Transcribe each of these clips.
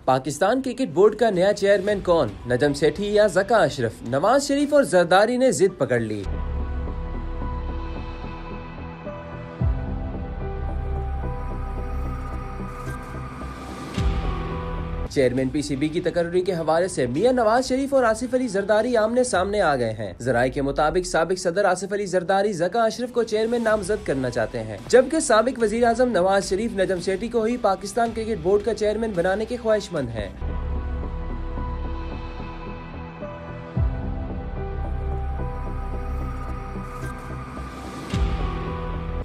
Pakistan cricket board का नया chairman कौन? नजम सेठी या ज़का अशरफ? नवाज शरीफ और जरदारी ने जिद पकड़ ली। चेयरमैन पीसीबी की तकर्री के हवाले से मियां नवाज शरीफ और आसिफ अली जरदारी आमने सामने आ गए हैं। जराये के मुताबिक साबिक सदर आसिफ अली जरदारी ज़का अशरफ को चेयरमैन नामजद करना चाहते हैं, जबकि साबिक वजीर आजम नवाज शरीफ नजम सेठी को ही पाकिस्तान क्रिकेट बोर्ड का चेयरमैन बनाने के ख्वाहिशमंद हैं।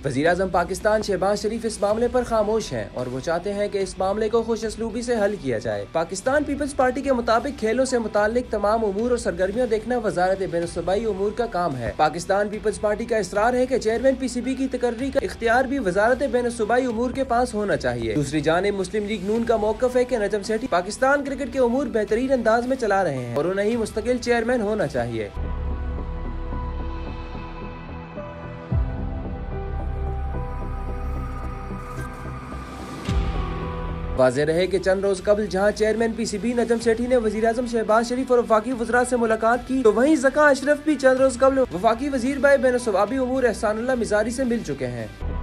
वज़ीर आज़म पाकिस्तान शहबाज शरीफ इस मामले पर खामोश हैं और वो चाहते हैं कि इस मामले को खुश असलूबी से हल किया जाए। पाकिस्तान पीपल्स पार्टी के मुताबिक खेलों से मुताल्लिक तमाम उमूर और सरगर्मियां देखना वजारत बैनुस्सूबाई उमूर का काम है। पाकिस्तान पीपल्स पार्टी का इसरार है कि चेयरमैन पीसीबी की तकर्री का इख्तियार भी वजारत बैनुस्सूबाई उमूर के पास होना चाहिए। दूसरी जानिब मुस्लिम लीग नून का मौक़िफ़ है कि नजम सेठी पाकिस्तान क्रिकेट के उमूर बेहतरीन अंदाज में चला रहे हैं और उन्हें ही मुस्तकिल चेयरमैन होना चाहिए। वाज़ेह रहे कि चंद रोज कबल जहां चेयरमैन पीसीबी नजम सेठी ने वज़ीर आज़म शहबाज शरीफ और वफाकी वज़रा से मुलाकात की, तो वहीं ज़का अशरफ भी चंद रोज कबल वफाकी वज़ीर बैनुस्सूबाई उमूर एहसानुल्लाह मिज़ारी से मिल चुके हैं।